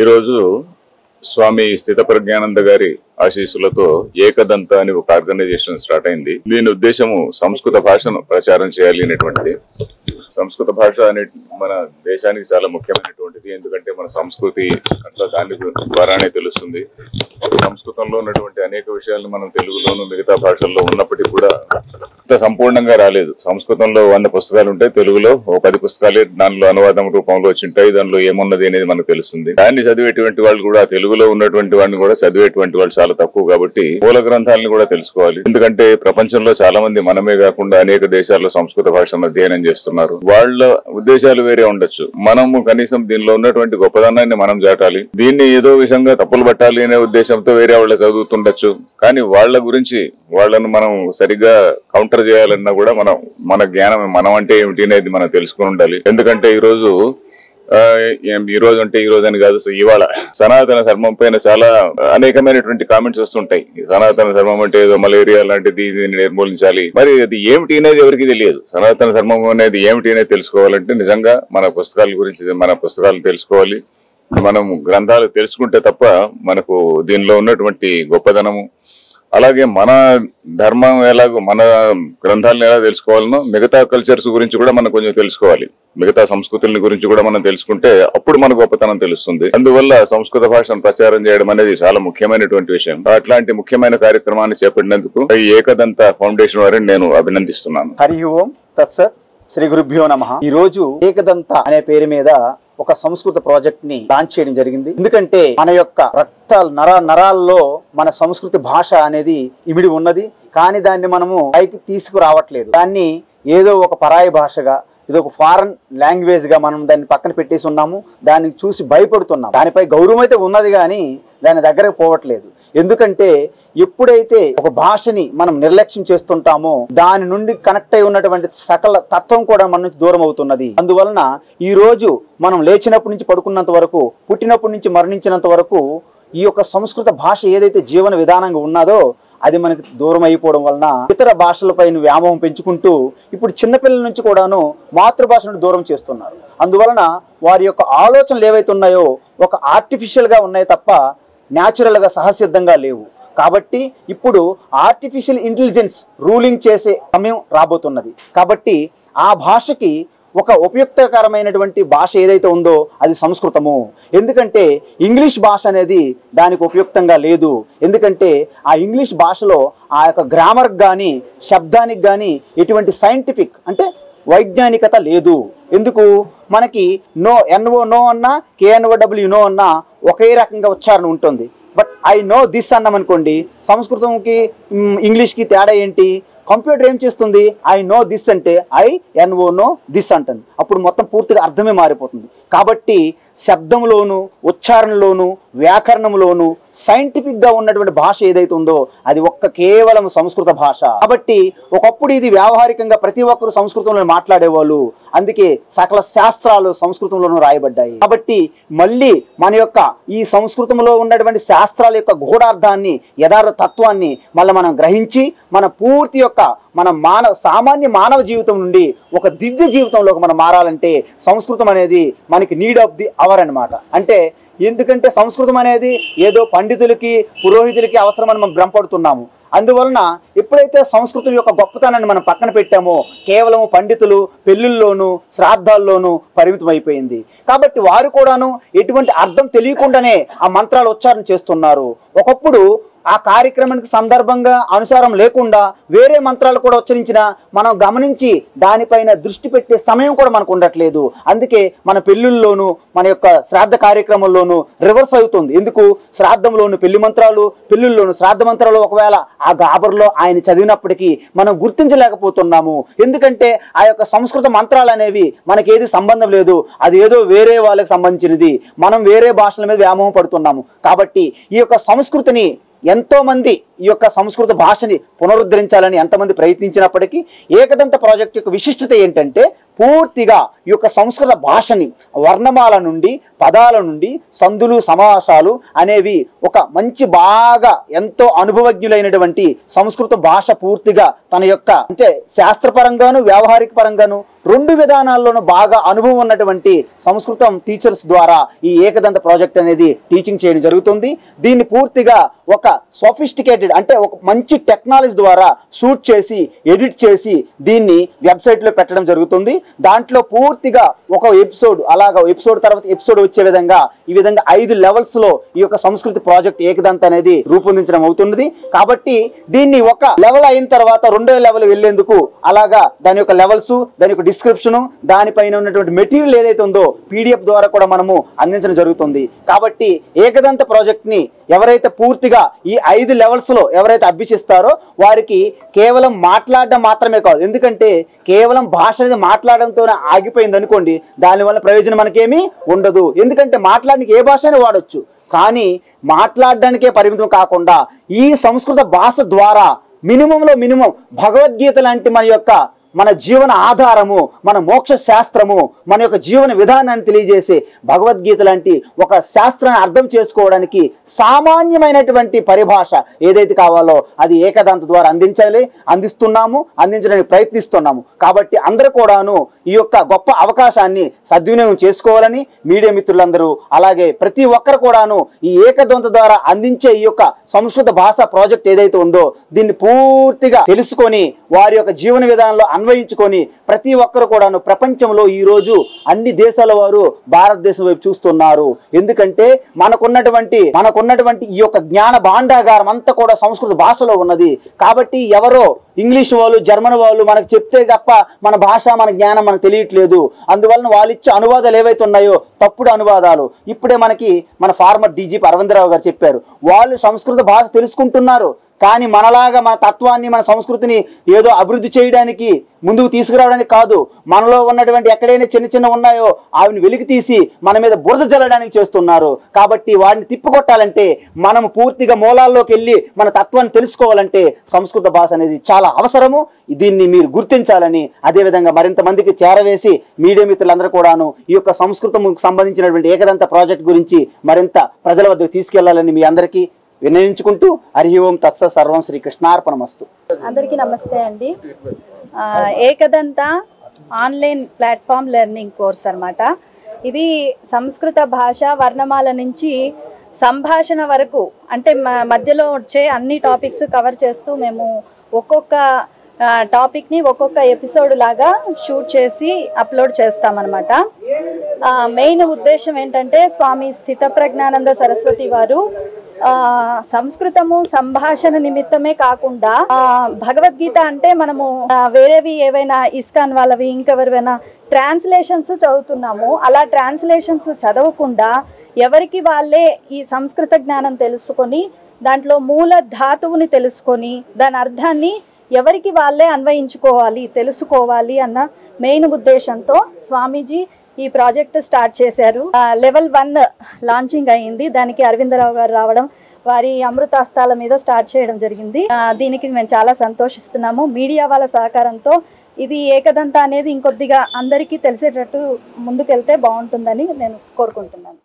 ఈరోజు స్వామి స్థితప్రజ్ఞానంద గారి ఆశీస్సులతో ఏకదంత అని ఒక ఆర్గనైజేషన్ స్టార్ట్ అయింది. దీని ఉద్దేశము సంస్కృత భాషను ప్రచారం చేయాలి అనేటువంటిది. సంస్కృత భాష అనే మన దేశానికి చాలా ముఖ్యమైనటువంటిది. ఎందుకంటే మన సంస్కృతి అట్లా దాని ద్వారానే తెలుస్తుంది. సంస్కృతంలో ఉన్నటువంటి అనేక విషయాలు మనం తెలుగులోను మిగతా భాషల్లో ఉన్నప్పటికీ కూడా ఇంత సంపూర్ణంగా రాలేదు. సంస్కృతంలో 100 పుస్తకాలు ఉంటాయి, తెలుగులో 10 పుస్తకాలే దానిలో అనువాదం రూపంలో వచ్చింటాయి. దానిలో ఏమున్నది అనేది మనకు తెలుస్తుంది. దాన్ని చదివేటువంటి వాళ్ళు కూడా, తెలుగులో ఉన్నటువంటి వాడిని కూడా చదివేటువంటి వాళ్ళు చాలా తక్కువ. కాబట్టి మూల గ్రంథాలను కూడా తెలుసుకోవాలి. ఎందుకంటే ప్రపంచంలో చాలా మంది మనమే కాకుండా అనేక దేశాల్లో సంస్కృత భాషను అధ్యయనం చేస్తున్నారు. వాళ్ళ ఉద్దేశాలు వేరే ఉండొచ్చు. మనము కనీసం దీనిలో ఉన్నటువంటి గొప్పదనాన్ని మనం చాటాలి. దీన్ని ఏదో విధంగా తప్పులు పట్టాలి అనే ఉద్దేశంతో వేరే వాళ్ళు చదువుతుండొచ్చు. కానీ వాళ్ళ గురించి వాళ్ళను మనం సరిగ్గా కౌంటర్ చేయాలన్నా కూడా మన జ్ఞానం మనం అంటే ఏమిటి అనేది మనం తెలుసుకుని ఉండాలి. ఎందుకంటే ఈ రోజు అని కాదు, ఇవాళ సనాతన ధర్మం పైన చాలా అనేకమైనటువంటి కామెంట్స్ వస్తుంటాయి. సనాతన ధర్మం అంటే ఏదో మలేరియా లాంటిది, దీన్ని నిర్మూలించాలి. మరి అది ఏమిటి అనేది ఎవరికి తెలియదు. సనాతన ధర్మం అనేది ఏమిటి అనేది తెలుసుకోవాలంటే నిజంగా మన పుస్తకాల గురించి మన పుస్తకాలు తెలుసుకోవాలి. మనం గ్రంథాలు తెలుసుకుంటే తప్ప మనకు దీనిలో ఉన్నటువంటి గొప్పదనము, అలాగే మన ధర్మం ఎలాగో మన గ్రంథాలను ఎలా తెలుసుకోవాలనో మిగతా కల్చర్స్ గురించి కూడా మనం కొంచెం తెలుసుకోవాలి. మిగతా సంస్కృతుల గురించి కూడా మనం తెలుసుకుంటే అప్పుడు మన గొప్పతనం తెలుస్తుంది. అందువల్ల సంస్కృత భాషను ప్రచారం చేయడం అనేది చాలా ముఖ్యమైనటువంటి విషయం. అట్లాంటి ముఖ్యమైన కార్యక్రమాన్ని చేపట్టినందుకు ఈ ఏకదంత ఫౌండేషన్ వారిని నేను అభినందిస్తున్నాను. హరి ఓం తత్సత్. శ్రీ గురుభ్యో నమః. ఈ రోజు ఏకదంత అనే పేరు మీద ఒక సంస్కృత ప్రాజెక్ట్ ని లాంచ్ చేయడం జరిగింది. ఎందుకంటే మన యొక్క నరాల్లో మన సంస్కృతి భాష అనేది ఇమిడి ఉన్నది. కానీ దాన్ని మనము పైకి తీసుకురావట్లేదు. దాన్ని ఏదో ఒక పరాయి భాషగా, ఇది ఒక ఫారెన్ లాంగ్వేజ్ గా మనం దాన్ని పక్కన పెట్టేసి ఉన్నాము. దాన్ని చూసి భయపడుతున్నాం. దానిపై గౌరవం అయితే ఉన్నది కానీ దాని దగ్గరకు పోవట్లేదు. ఎందుకంటే ఎప్పుడైతే ఒక భాషని మనం నిర్లక్ష్యం చేస్తుంటామో దాని నుండి కనెక్ట్ అయి ఉన్నటువంటి సకల తత్వం కూడా మన నుంచి దూరం అవుతున్నది. అందువలన ఈ రోజు మనం లేచినప్పటి నుంచి పడుకున్నంత వరకు, పుట్టినప్పటి నుంచి మరణించినంత వరకు ఈ యొక్క సంస్కృత భాష ఏదైతే జీవన విధానంగా ఉన్నదో అది మనకి దూరం అయిపోవడం వలన ఇతర భాషలపై వ్యామోహం పెంచుకుంటూ ఇప్పుడు చిన్నపిల్లల నుంచి కూడాను మాతృభాష నుండి దూరం చేస్తున్నారు. అందువలన వారి యొక్క ఆలోచనలు ఏవైతే ఉన్నాయో ఒక ఆర్టిఫిషియల్ గా ఉన్నాయి తప్ప న్యాచురల్ గా సహసిద్ధంగా లేవు. కాబట్టి ఇప్పుడు ఆర్టిఫిషియల్ ఇంటెలిజెన్స్ రూలింగ్ చేసే సమయం రాబోతున్నది. కాబట్టి ఆ భాషకి ఒక ఉపయుక్తకరమైనటువంటి భాష ఏదైతే ఉందో అది సంస్కృతము. ఎందుకంటే ఇంగ్లీష్ భాష అనేది దానికి ఉపయుక్తంగా లేదు. ఎందుకంటే ఆ ఇంగ్లీష్ భాషలో ఆ యొక్క గ్రామర్ కానీ శబ్దానికి కానీ ఎటువంటి సైంటిఫిక్ అంటే వైజ్ఞానికత లేదు. ఎందుకు? మనకి NO నో అన్నా, KNOW నో అన్నా ఒకే రకంగా ఉచ్చారణ ఉంటుంది. బట్ ఐ నో దిస్ అన్నామనుకోండి, సంస్కృతంకి ఇంగ్లీష్కి తేడా ఏంటి? కంప్యూటర్ ఏం చేస్తుంది? ఐ నో దిస్ అంటే NO నో దిస్ అంటుంది. అప్పుడు మొత్తం పూర్తిగా అర్థమే మారిపోతుంది. కాబట్టి శబ్దంలోను, ఉచ్చారణలోను, వ్యాకరణంలోను సైంటిఫిక్ గా ఉన్నటువంటి భాష ఏదైతే ఉందో అది కేవలం సంస్కృత భాష. కాబట్టి ఒకప్పుడు ఇది వ్యావహారికంగా ప్రతి ఒక్కరు సంస్కృతంలో మాట్లాడేవాళ్ళు. అందుకే సకల శాస్త్రాలు సంస్కృతంలోనూ రాయబడ్డాయి. కాబట్టి మళ్ళీ మన యొక్క ఈ సంస్కృతంలో ఉన్నటువంటి శాస్త్రాల యొక్క గూఢార్థాన్ని, యథార్థ తత్వాన్ని మళ్ళీ మనం గ్రహించి మన పూర్తి యొక్క మన సామాన్య మానవ జీవితం నుండి ఒక దివ్య జీవితంలోకి మనం మారాలంటే సంస్కృతం అనేది మనకి నీడ్ ఆఫ్ ది అవర్ అన్నమాట. అంటే ఎందుకంటే సంస్కృతం అనేది ఏదో పండితులకి, పురోహితులకి అవసరమని మనం భ్రమపడుతున్నాము. అందువలన ఎప్పుడైతే సంస్కృతం యొక్క గొప్పతనాన్ని మనం పక్కన పెట్టామో కేవలం పండితులు పెళ్లిల్లోనూ శ్రాద్ధాల్లోనూ పరిమితం అయిపోయింది. కాబట్టి వారు కూడాను ఎటువంటి అర్థం తెలియకుండానే ఆ మంత్రాలు ఉచ్చారణ చేస్తున్నారు. ఒకప్పుడు ఆ కార్యక్రమానికి సందర్భంగా అనుసారం లేకుండా వేరే మంత్రాలు కూడా ఉచ్చరించిన మనం గమనించి దానిపైన దృష్టి పెట్టే సమయం కూడా మనకు ఉండట్లేదు. అందుకే మన పెళ్లిల్లోనూ మన యొక్క శ్రాద్ధ కార్యక్రమంలోనూ రివర్స్ అవుతుంది. ఎందుకు? శ్రాద్ధంలోను పెళ్లి మంత్రాలు, పెళ్లిల్లోను శ్రాద్ధ మంత్రాలు ఒకవేళ ఆ గాబర్లో ఆయన చదివినప్పటికీ మనం గుర్తించలేకపోతున్నాము. ఎందుకంటే ఆ యొక్క సంస్కృత మంత్రాలు అనేవి మనకేది సంబంధం లేదు. అది ఏదో వేరే వాళ్ళకి సంబంధించినది. మనం వేరే భాషల మీద వ్యామోహం పడుతున్నాము. కాబట్టి ఈ యొక్క సంస్కృతిని ఎంతో మంది ఈ యొక్క సంస్కృత భాషని పునరుద్ధరించాలని ఎంతమంది ప్రయత్నించినప్పటికీ ఏకదంత ప్రాజెక్ట్ యొక్క విశిష్టత ఏంటంటే పూర్తిగా ఈ యొక్క సంస్కృత భాషని వర్ణమాల నుండి పదాల నుండి సందులు సమాసాలు అనేవి ఒక మంచి బాగా ఎంతో అనుభవజ్ఞులైనటువంటి సంస్కృత భాష పూర్తిగా తన యొక్క అంటే శాస్త్రపరంగాను వ్యావహారిక పరంగాను రెండు విధానాల్లోనూ బాగా అనుభవం ఉన్నటువంటి సంస్కృతం టీచర్స్ ద్వారా ఈ ఏకదంత ప్రాజెక్ట్ అనేది టీచింగ్ చేయడం జరుగుతుంది. దీన్ని పూర్తిగా ఒక సోఫిస్టికేటెడ్ అంటే ఒక మంచి టెక్నాలజీ ద్వారా షూట్ చేసి ఎడిట్ చేసి దీన్ని వెబ్సైట్లో పెట్టడం జరుగుతుంది. దాంట్లో పూర్తిగా ఒక ఎపిసోడ్ అలాగా ఎపిసోడ్ తర్వాత ఎపిసోడ్ వచ్చే విధంగా ఈ విధంగా 5 లెవెల్స్ లో ఈ యొక్క సంస్కృతి ప్రాజెక్ట్ ఏకదంత అనేది రూపొందించడం అవుతున్నది. కాబట్టి దీన్ని ఒక లెవెల్ అయిన తర్వాత రెండో లెవెల్ వెళ్లేందుకు అలాగా దాని యొక్క లెవెల్స్ దాని యొక్క డిస్క్రిప్షన్ దానిపైన ఉన్నటువంటి మెటీరియల్ ఏదైతే ఉందో PDF ద్వారా కూడా మనము అందించడం జరుగుతుంది. కాబట్టి ఏకదంత ప్రాజెక్ట్ ని ఎవరైతే పూర్తిగా ఈ 5 లెవెల్స్ లో ఎవరైతే అభ్యసిస్తారో వారికి కేవలం మాట్లాడడం మాత్రమే కాదు, ఎందుకంటే కేవలం భాష అనేది మాట్లాడడంతోనే ఆగిపోయింది అనుకోండి, దానివల్ల ప్రయోజనం మనకేమీ ఉండదు. ఎందుకంటే మాట్లాడడానికి ఏ భాష అయినా వాడచ్చు, కానీ మాట్లాడడానికే పరిమితం కాకుండా ఈ సంస్కృత భాష ద్వారా మినిమంలో మినిమం భగవద్గీత లాంటి మన జీవన ఆధారము, మన మోక్ష శాస్త్రము, మన యొక్క జీవన విధానాన్ని తెలియజేసే భగవద్గీత లాంటి ఒక శాస్త్రాన్ని అర్థం చేసుకోవడానికి సామాన్యమైనటువంటి పరిభాష ఏదైతే కావాలో అది ఏకదంత ద్వారా అందించడానికి ప్రయత్నిస్తున్నాము. కాబట్టి అందరూ కూడాను ఈ యొక్క గొప్ప అవకాశాన్ని సద్వినియోగం చేసుకోవాలని మీడియా మిత్రులందరూ అలాగే ప్రతి ఒక్కరు కూడాను ఈ ఏకదంత ద్వారా అందించే ఈ యొక్క సంస్కృత భాష ప్రాజెక్ట్ ఏదైతే ఉందో దీన్ని పూర్తిగా తెలుసుకొని వారి యొక్క జీవన విధానంలో అన్వయించుకొని ప్రతి ఒక్కరు కూడాను ప్రపంచంలో ఈ రోజు అన్ని దేశాల వారు భారతదేశం వైపు చూస్తున్నారు. ఎందుకంటే మనకున్నటువంటి ఈ యొక్క జ్ఞాన భాండాగారం అంతా కూడా సంస్కృత భాషలో ఉన్నది. కాబట్టి ఎవరో ఇంగ్లీష్ వాళ్ళు జర్మన్ వాళ్ళు మనకు చెప్తే తప్ప మన భాష మన జ్ఞానం మనకు తెలియట్లేదు. అందువలన వాళ్ళు ఇచ్చే అనువాదాలు ఏవైతే ఉన్నాయో తప్పుడు అనువాదాలు. ఇప్పుడే మన ఫార్మర్ DGP అరవిందరావు గారు చెప్పారు, వాళ్ళు సంస్కృత భాష తెలుసుకుంటున్నారు, కానీ మనలాగా మన తత్వాన్ని మన సంస్కృతిని ఏదో అభివృద్ధి చేయడానికి ముందుకు తీసుకురావడానికి కాదు, మనలో ఉన్నటువంటి ఎక్కడైనా చిన్న ఉన్నాయో ఆవిని వెలికి తీసి మన మీద బురద జల్లడానికి చేస్తున్నారు. కాబట్టి వాటిని తిప్పికొట్టాలంటే మనం పూర్తిగా మూలాల్లోకి వెళ్ళి మన తత్వాన్ని తెలుసుకోవాలంటే సంస్కృత భాష అనేది చాలా అవసరము. దీన్ని మీరు గుర్తించాలని, అదేవిధంగా మరింత మందికి చేరవేసి మీడియా మిత్రులందరూ కూడాను ఈ యొక్క సంస్కృతం సంబంధించినటువంటి ఏకదంత ప్రాజెక్ట్ గురించి మరింత ప్రజల వద్దకు తీసుకెళ్లాలని మీ అందరికీ వినయించుకుంటూ హరి ఓం తత్స సర్వం శ్రీకృష్ణార్పణమస్తు. అందరికీ నమస్తే అండి. Ekadanta online platform learning course అన్నమాట. ఇది సంస్కృత భాష వర్ణమాల నుంచి సంభాషణ వరకు అంటే మధ్యలో వచ్చే అన్ని టాపిక్స్ కవర్ చేస్తూ మేము ఒక్కొక్క టాపిక్ని ఒక్కొక్క ఎపిసోడ్ లాగా షూట్ చేసి అప్లోడ్ చేస్తామన్నమాట. మెయిన్ ఉద్దేశం ఏంటంటే స్వామి స్థితప్రజ్ఞానంద సరస్వతి వారు సంస్కృతము సంభాషణ నిమిత్తమే కాకుండా భగవద్గీత అంటే మనము వేరేవి ఏవైనా ఇస్కాన్ వాళ్ళవి ఇంకెవరివైనా ట్రాన్స్లేషన్స్ చదువుతున్నాము. అలా ట్రాన్స్లేషన్స్ చదవకుండా ఎవరికి వాళ్ళే ఈ సంస్కృత జ్ఞానం తెలుసుకొని దాంట్లో మూల ధాతువుని తెలుసుకొని దాని అర్థాన్ని ఎవరికి వాళ్ళే అన్వయించుకోవాలి తెలుసుకోవాలి అన్న మెయిన్ ఉద్దేశంతో స్వామీజీ ఈ ప్రాజెక్ట్ స్టార్ట్ చేశారు. లెవెల్ 1 లాంచింగ్ అయ్యింది. దానికి అరవిందరావు గారు రావడం వారి అమృతాస్తాల మీద స్టార్ట్ చేయడం జరిగింది. దీనికి మేము చాలా సంతోషిస్తున్నాము. మీడియా వాళ్ళ సహకారంతో ఇది ఏకదంత అనేది ఇంకొద్దిగా అందరికీ తెలిసేటట్టు ముందుకెళ్తే బాగుంటుందని నేను కోరుకుంటున్నాను.